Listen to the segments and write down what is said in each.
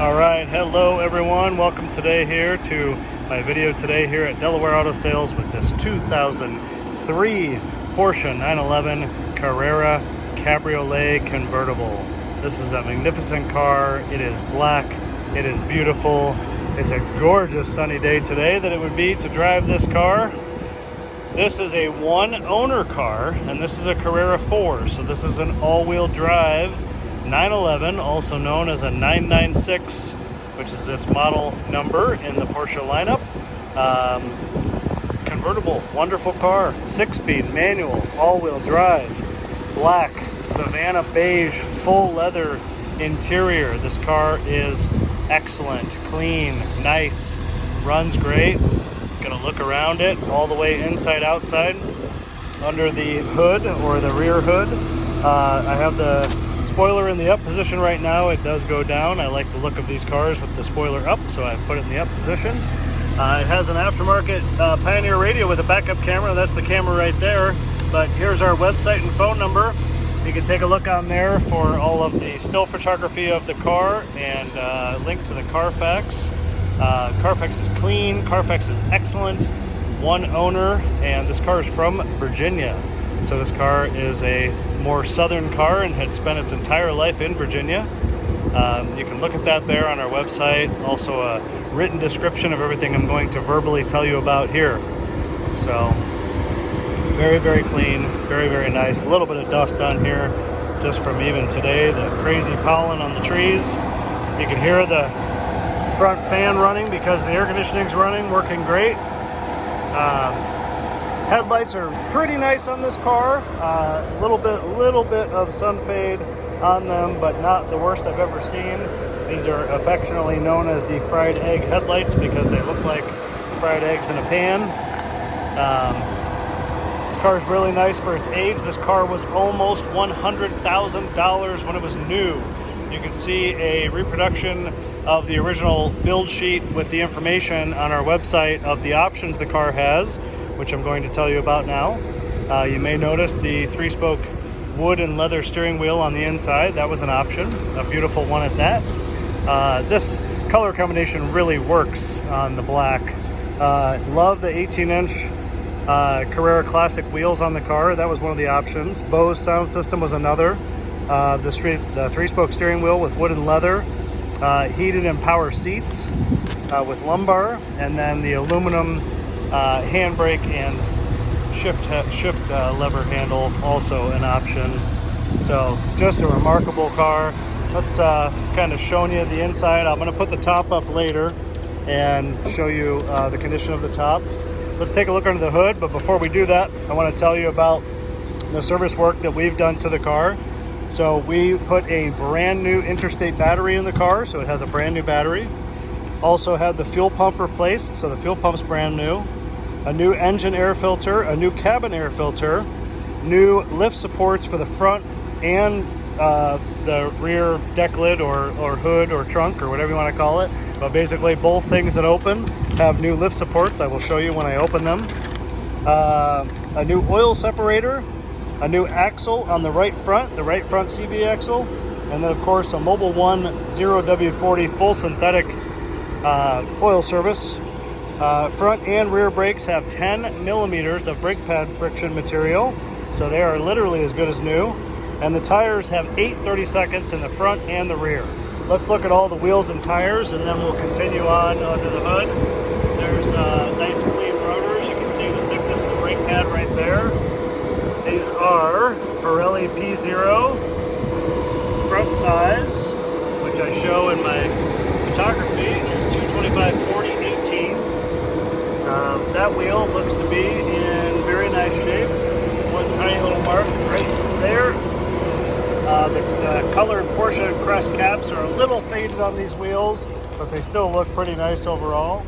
Alright, hello everyone. Welcome today here to my video today here at Delaware Auto Sales with this 2003 Porsche 911 Carrera Cabriolet convertible. This is a magnificent car. It is black. It is beautiful. It's a gorgeous sunny day today that it would be to drive this car. This is a one-owner car, and this is a Carrera 4, so this is an all-wheel drive 911, also known as a 996, which is its model number in the Porsche lineup. Convertible, wonderful car, 6-speed, manual, all-wheel drive, black, Savannah beige, full leather interior. This car is excellent, clean, nice, runs great. Gonna look around it all the way inside outside under the hood or the rear hood. I have the spoiler in the up position right now. It does go down. I like the look of these cars with the spoiler up, so I put it in the up position. It has an aftermarket Pioneer radio with a backup camera. That's the camera right there. But here's our website and phone number. You can take a look on there for all of the still photography of the car and link to the Carfax. Carfax is clean. Carfax is excellent. One owner, and this car is from Virginia. So this car is a more southern car and had spent its entire life in Virginia. You can look at that there on our website. Also a written description of everything I'm going to verbally tell you about here. So very, very clean, very, very nice. A little bit of dust on here just from even today, the crazy pollen on the trees. You can hear the front fan running because the air conditioning's running, working great. Headlights are pretty nice on this car. Little bit of sun fade on them, but not the worst I've ever seen. These are affectionately known as the fried egg headlights because they look like fried eggs in a pan. This car is really nice for its age. This car was almost $100,000 when it was new. You can see a reproduction of the original build sheet with the information on our website of the options the car has, which I'm going to tell you about now. You may notice the 3-spoke wood and leather steering wheel on the inside. That was an option, a beautiful one at that. This color combination really works on the black. Love the 18-inch Carrera Classic wheels on the car. That was one of the options. Bose sound system was another. The 3-spoke steering wheel with wood and leather. Heated and power seats with lumbar, and then the aluminum handbrake and shift lever handle, also an option. So just a remarkable car. Let's kind of show you the inside. I'm going to put the top up later and show you the condition of the top. Let's take a look under the hood, but before we do that, I want to tell you about the service work that we've done to the car. So we put a brand new interstate battery in the car, so it has a brand new battery. Also had the fuel pump replaced, so the fuel pump's brand new. A new engine air filter, a new cabin air filter, new lift supports for the front and the rear deck lid or hood or trunk or whatever you want to call it. But basically both things that open have new lift supports. I will show you when I open them. A new oil separator, a new axle on the right front CB axle, and then of course a Mobil 1 0W40 full synthetic oil service. Front and rear brakes have 10 millimeters of brake pad friction material, so they are literally as good as new. And the tires have 8/32 in the front and the rear. Let's look at all the wheels and tires, and then we'll continue on under the hood. There's nice clean rotors. You can see the thickness of the brake pad right there. These are Pirelli P0 front size, which I show in my photography is 225/40/18. That wheel looks to be in very nice shape. One tiny little mark right there. The colored Porsche crest caps are a little faded on these wheels, but they still look pretty nice overall.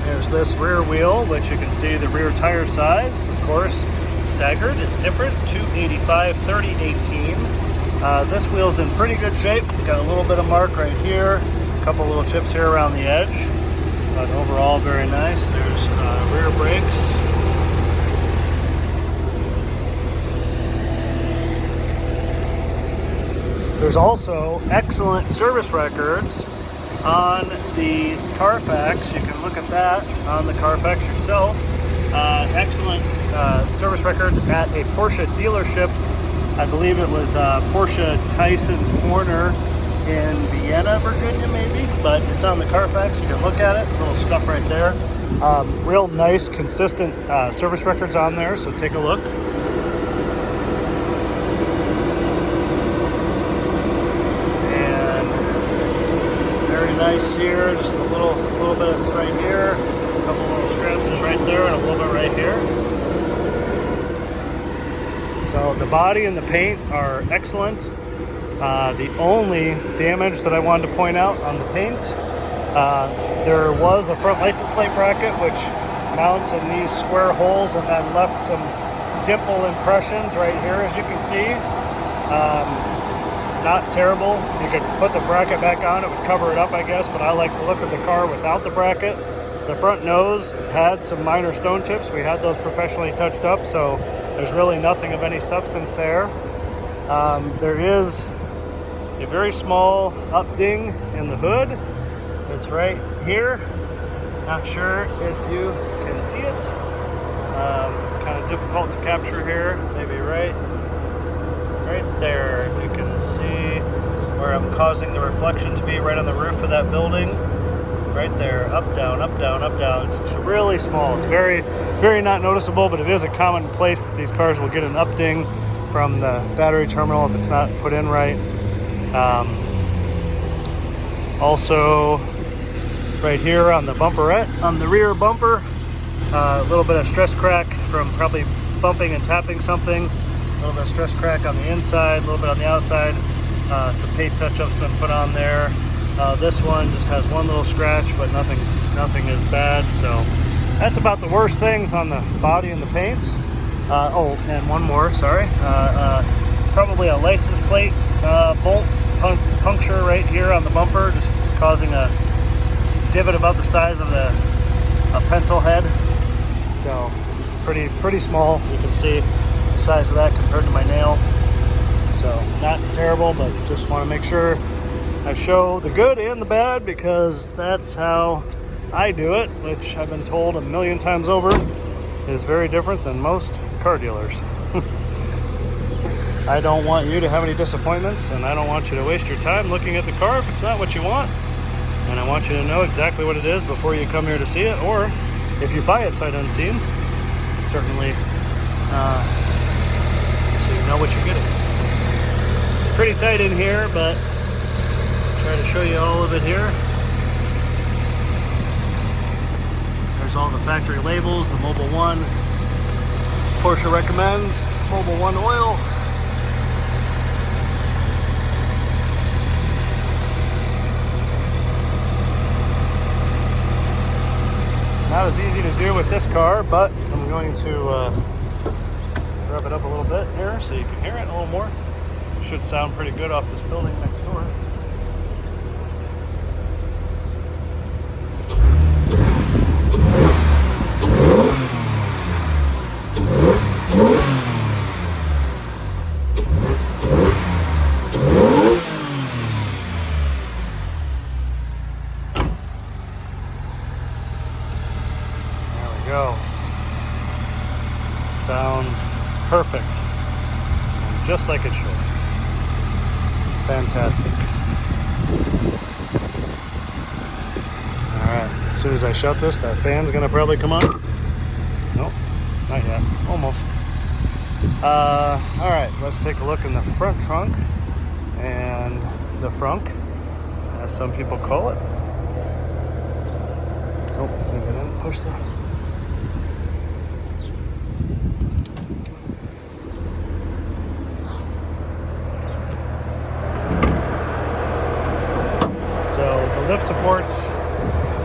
There's this rear wheel, which you can see the rear tire size, of course, staggered is different, 285/30/18. This wheel's in pretty good shape. Got a little bit of mark right here, a couple little chips here around the edge, but overall very nice. There's rear brakes. There's also excellent service records on the Carfax. You can look at that on the Carfax yourself. Excellent service records at a Porsche dealership. I believe it was Porsche Tyson's Corner in Vienna, Virginia, maybe, but it's on the Carfax. You can look at it. A little scuff right there. Real nice, consistent service records on there, so take a look. And very nice here. Just a little bit of right here, a couple little scratches right there, and a little bit right here. So the body and the paint are excellent. The only damage that I wanted to point out on the paint, there was a front license plate bracket which mounts in these square holes and then left some dimple impressions right here, as you can see. Not terrible. You could put the bracket back on, it would cover it up, I guess, but I like the look of the car without the bracket. The front nose had some minor stone chips. We had those professionally touched up, so there's really nothing of any substance there. There is a very small up ding in the hood. It's right here. Not sure if you can see it. Kind of difficult to capture here. Maybe right there. If you can see where I'm causing the reflection to be, right on the roof of that building. Right there. Up, down, up, down, up, down. It's really small. It's very, very not noticeable, but it is a common place that these cars will get an up ding from the battery terminal if it's not put in right. Also, right here on the bumperette, on the rear bumper, a little bit of stress crack from probably bumping and tapping something. A little bit of stress crack on the inside, a little bit on the outside. Some paint touch-ups been put on there. This one just has one little scratch, but nothing is bad. So that's about the worst things on the body and the paint. Oh, and one more, sorry. Probably a license plate bolt puncture right here on the bumper, just causing a divot about the size of a pencil head. So pretty small. You can see the size of that compared to my nail. So not terrible, but just want to make sure I show the good and the bad, because that's how I do it, which I've been told a million times over is very different than most car dealers. I don't want you to have any disappointments, and I don't want you to waste your time looking at the car if it's not what you want. And I want you to know exactly what it is before you come here to see it, or if you buy it sight unseen, certainly so you know what you're getting. It's pretty tight in here, but I'll try to show you all of it here. There's all the factory labels, the Mobil 1. Porsche recommends Mobil 1 oil. Not as easy to do with this car, but I'm going to rev it up a little bit here so you can hear it a little more. Should sound pretty good off this building next door. Go. Sounds perfect, and just like it should. Fantastic. Alright, as soon as I shut this, that fan's gonna probably come on. Nope, not yet. Almost. Alright, let's take a look in the front trunk and the frunk, as some people call it. Oh, let me get in, push the. So the lift supports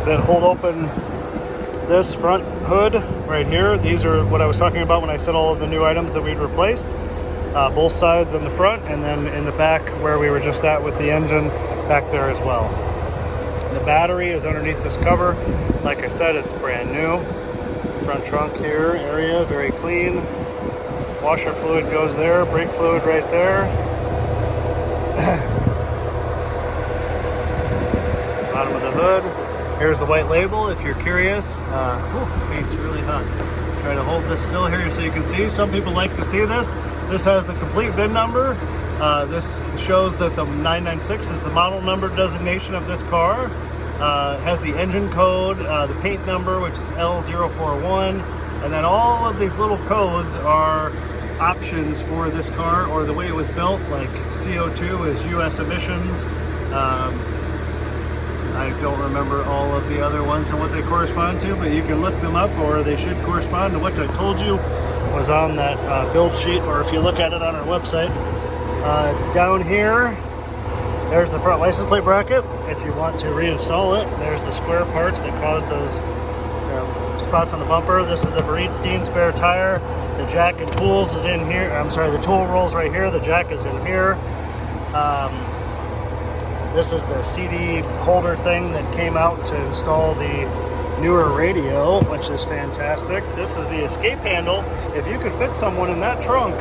that hold open this front hood right here, these are what I was talking about when I said all of the new items that we'd replaced. Both sides in the front, and then in the back where we were just at with the engine back there as well. The battery is underneath this cover. Like I said, it's brand new. Front trunk here area, very clean. Washer fluid goes there, brake fluid right there. Bottom of the hood. Here's the white label if you're curious. Paint's really hot. Try to hold this still here so you can see. Some people like to see this. This has the complete VIN number. This shows that the 996 is the model number designation of this car. It has the engine code, the paint number, which is L041, and then all of these little codes are options for this car or the way it was built, like CO2 is US emissions. I don't remember all of the other ones and what they correspond to, but you can look them up, or they should correspond to what I told you was on that build sheet, or if you look at it on our website. Down here, there's the front license plate bracket. If you want to reinstall it, there's the square parts that caused those spots on the bumper. This is the Veritstein spare tire. The jack and tools is in here. I'm sorry, the tool roll's right here. The jack is in here. This is the CD holder thing that came out to install the newer radio, which is fantastic. This is the escape handle. If you could fit someone in that trunk,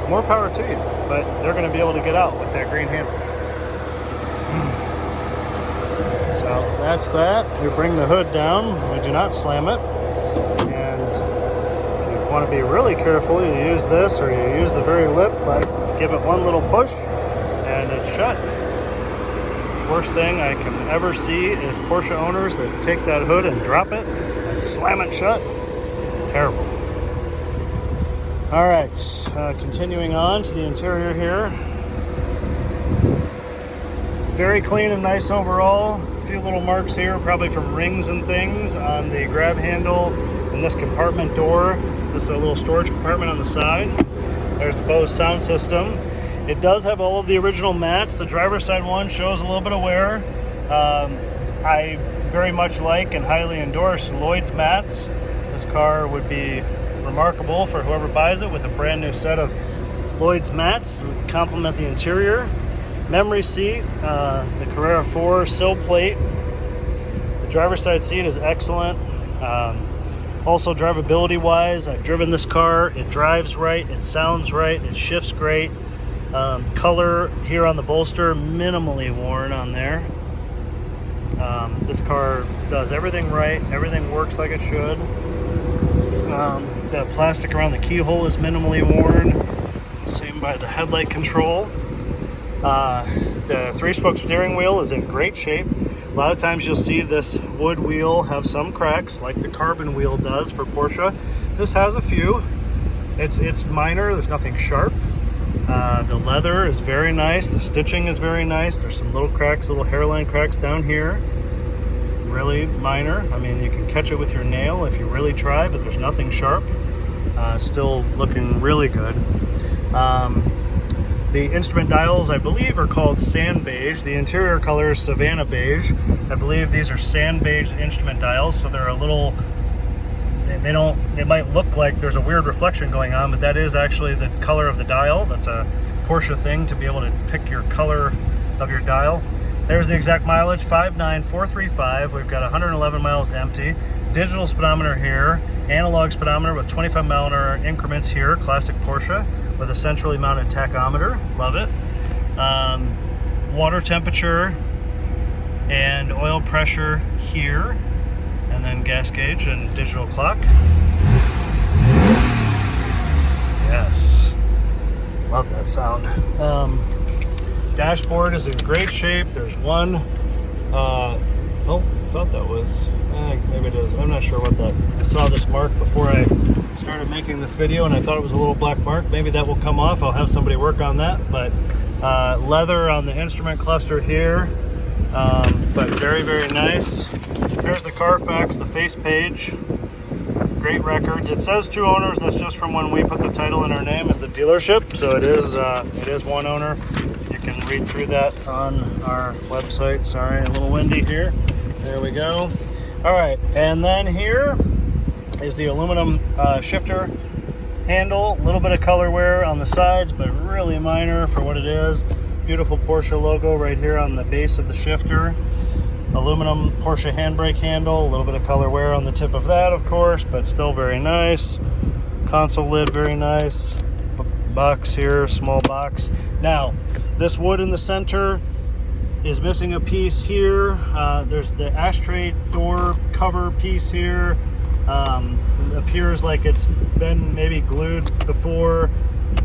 more power to you, but they're going to be able to get out with that green handle. So that's that. We bring the hood down. We do not slam it. And if you want to be really careful, you use this, or you use the very lip, but give it one little push and it's shut. Worst thing I can ever see is Porsche owners that take that hood and drop it and slam it shut. Terrible. All right, continuing on to the interior here. Very clean and nice overall. A few little marks here, probably from rings and things on the grab handle and this compartment door. This is a little storage compartment on the side. There's the Bose sound system. It does have all of the original mats. The driver's side one shows a little bit of wear. I very much like and highly endorse Lloyd's mats. This car would be remarkable for whoever buys it with a brand new set of Lloyd's mats to complement the interior. Memory seat, the Carrera 4 sill plate. The driver's side seat is excellent. Also drivability wise, I've driven this car. It drives right, it sounds right, it shifts great. Color here on the bolster, minimally worn on there. This car does everything right, everything works like it should. The plastic around the keyhole is minimally worn. Same by the headlight control. The 3-spoke steering wheel is in great shape. A lot of times you'll see this wood wheel have some cracks like the carbon wheel does for Porsche. This has a few. It's minor, there's nothing sharp. The leather is very nice. The stitching is very nice. There's some little cracks, little hairline cracks down here. Really minor. I mean, you can catch it with your nail if you really try, but there's nothing sharp. Still looking really good. The instrument dials, I believe, are called sand beige. The interior color is Savannah beige. I believe these are sand beige instrument dials, so they're a little... It might look like there's a weird reflection going on, but that is actually the color of the dial. That's a Porsche thing to be able to pick your color of your dial. There's the exact mileage, 59435. We've got 111 miles to empty. Digital speedometer here, analog speedometer with 25 mile an hour increments here, classic Porsche, with a centrally mounted tachometer. Love it. Water temperature and oil pressure here. And then gas gauge and digital clock. Yes, love that sound. Dashboard is in great shape. There's one, I thought that was, maybe it is. I'm not sure what that, I saw this mark before I started making this video and I thought it was a little black mark. Maybe that will come off. I'll have somebody work on that. But leather on the instrument cluster here, but very, very nice. There's the Carfax, the face page. Great records. It says 2 owners. That's just from when we put the title in our name as the dealership. So it is 1 owner. You can read through that on our website. Sorry, a little windy here. There we go. All right, and then here is the aluminum shifter handle. A little bit of color wear on the sides, but really minor for what it is. Beautiful Porsche logo right here on the base of the shifter. Aluminum Porsche handbrake handle, a little bit of color wear on the tip of that, of course, but still very nice. Console lid, very nice. box here, small box. Now, this wood in the center is missing a piece here. There's the ashtray door cover piece here. It appears like it's been maybe glued before.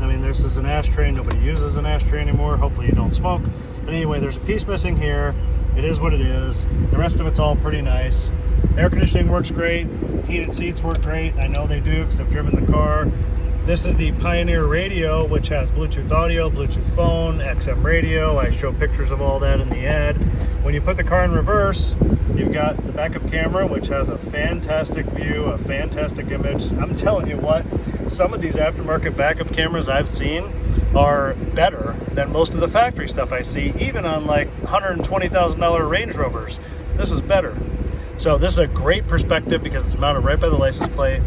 I mean, this is an ashtray. Nobody uses an ashtray anymore. Hopefully you don't smoke. But anyway, there's a piece missing here. It is what it is. The rest of it's all pretty nice. Air conditioning works great. Heated seats work great. I know they do because I've driven the car. This is the Pioneer radio, which has Bluetooth audio, Bluetooth phone, XM radio. I show pictures of all that in the ad. When you put the car in reverse, you've got the backup camera, which has a fantastic view, a fantastic image. I'm telling you what, some of these aftermarket backup cameras I've seen are better than most of the factory stuff I see, even on like $120,000 Range Rovers. This is better. So this is a great perspective because it's mounted right by the license plate.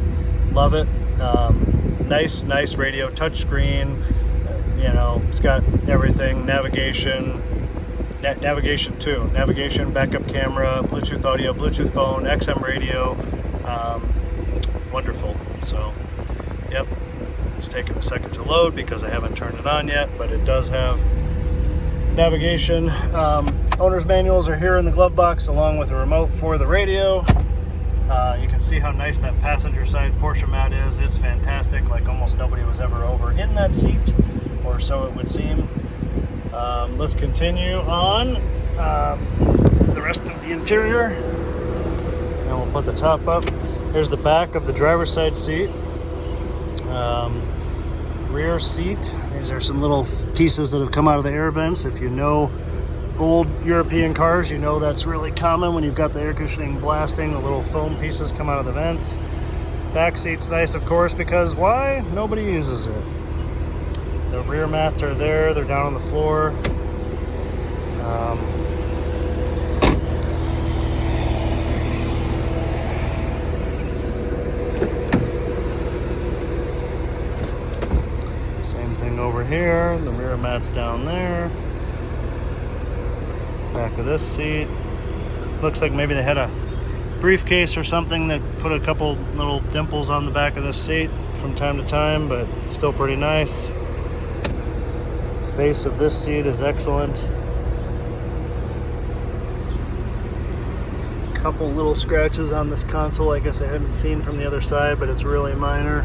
Love it. Nice radio, touchscreen. You know, it's got everything. Navigation too. Navigation, backup camera, Bluetooth audio, Bluetooth phone, XM radio. Wonderful. So, yep. It's taking a second to load because I haven't turned it on yet, but it does have navigation. Owner's manuals are here in the glove box along with a remote for the radio. You can see how nice that passenger side Porsche mat is. It's fantastic, like almost nobody was ever over in that seat, or so it would seem. Let's continue on the rest of the interior, and we'll put the top up. Here's the back of the driver's side seat. Rear seat. These are some little pieces that have come out of the air vents. If you know old European cars, you know that's really common when you've got the air conditioning blasting. The little foam pieces come out of the vents. Back seat's nice, of course, because why? Nobody uses it. The rear mats are there. They're down on the floor. Same thing over here. The rear mat's down there. Back of this seat. Looks like maybe they had a briefcase or something that put a couple little dimples on the back of this seat from time to time, but it's still pretty nice. The face of this seat is excellent. Couple little scratches on this console I guess I haven't seen from the other side, but it's really minor.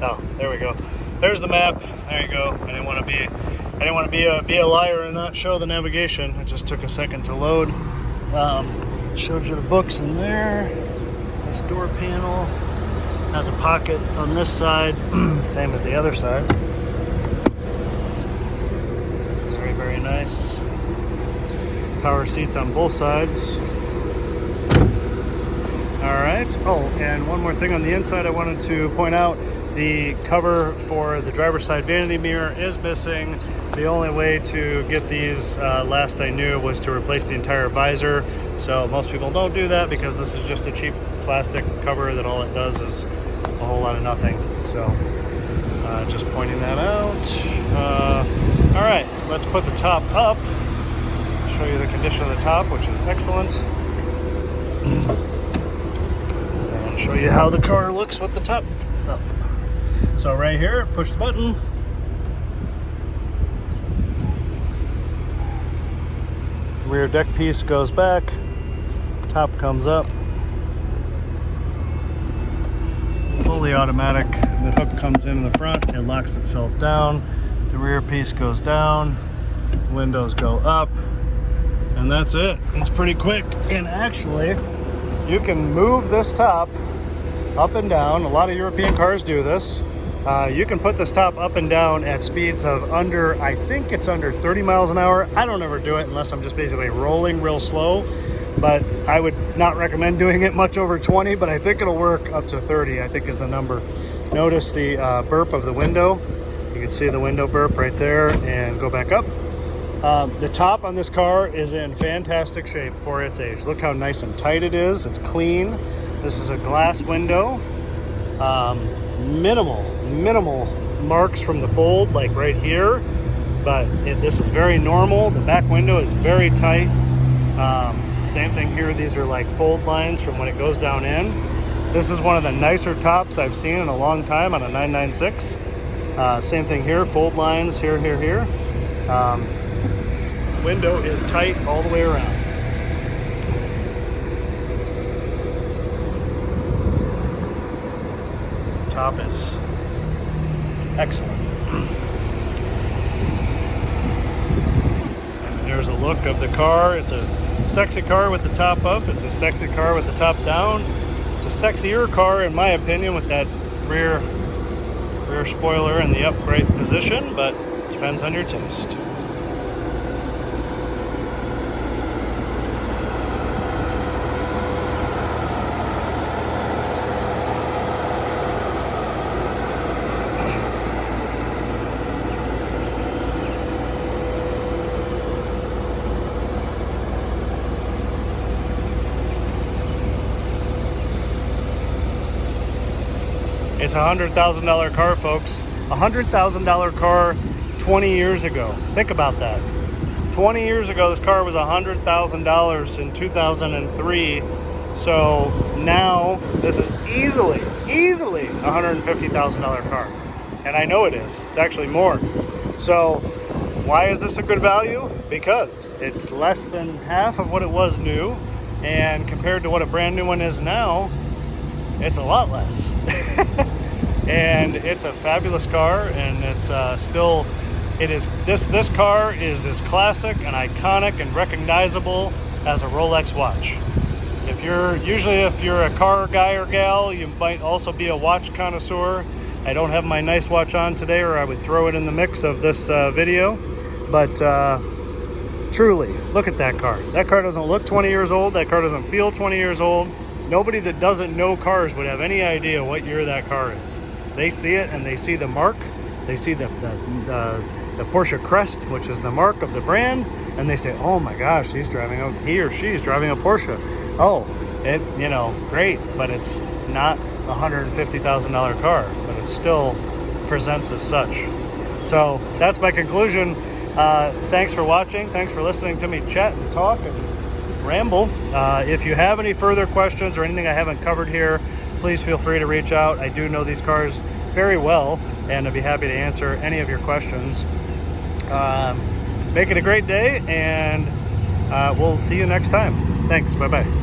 Oh, there we go. There's the map. There you go. I didn't want to be a liar and not show the navigation. It just took a second to load. Showed you the books in there. This door panel has a pocket on this side, same as the other side. Very, very nice. Power seats on both sides. All right. Oh, and one more thing on the inside I wanted to point out. The cover for the driver's side vanity mirror is missing. The only way to get these, last I knew, was to replace the entire visor. So most people don't do that because this is just a cheap plastic cover that all it does is a whole lot of nothing. So just pointing that out. All right, let's put the top up. Show you the condition of the top, which is excellent. And show you how the car looks with the top up. So right here, push the button. Rear deck piece goes back. Top comes up. Fully automatic. The hook comes in the front. It locks itself down. The rear piece goes down. Windows go up. And that's it. It's pretty quick. And actually, you can move this top up and down. A lot of European cars do this. You can put this top up and down at speeds of under, I think it's under 30 miles an hour. I don't ever do it unless I'm just basically rolling real slow, but I would not recommend doing it much over 20, but I think it'll work up to 30, I think is the number. Notice the burp of the window. You can see the window burp right there, and go back up. The top on this car is in fantastic shape for its age. Look how nice and tight it is. It's clean. This is a glass window. Minimal marks from the fold, like right here. but this is very normal. The back window is very tight. Same thing here. These are like fold lines from when it goes down in. This is one of the nicer tops I've seen in a long time on a 996. Same thing here, fold lines here. Window is tight all the way around. Top is excellent. And there's a look of the car. It's a sexy car with the top up. It's a sexy car with the top down. It's a sexier car in my opinion with that rear spoiler in the upright position, but depends on your taste. It's a $100,000 car, folks. A $100,000 car 20 years ago. Think about that. 20 years ago, this car was $100,000 in 2003. So now this is easily a $150,000 car. And I know it is. It's actually more. So why is this a good value? Because it's less than half of what it was new. And compared to what a brand new one is now, it's a lot less. And it's a fabulous car, and it's this car is as classic and iconic and recognizable as a Rolex watch. If you're a car guy or gal, you might also be a watch connoisseur. I don't have my nice watch on today, or I would throw it in the mix of this video. But truly, look at that car. That car doesn't look 20 years old. That car doesn't feel 20 years old. Nobody that doesn't know cars would have any idea what year that car is. They see it and they see the mark. They see the Porsche crest, which is the mark of the brand, and they say, "Oh my gosh, he or she's driving a Porsche." Oh, great, but it's not a $150,000 car, but it still presents as such. So that's my conclusion. Thanks for watching. Thanks for listening to me chat and talk and ramble. If you have any further questions or anything I haven't covered here, please feel free to reach out. I do know these cars very well, and I'd be happy to answer any of your questions. Make it a great day, and we'll see you next time. Thanks. Bye-bye.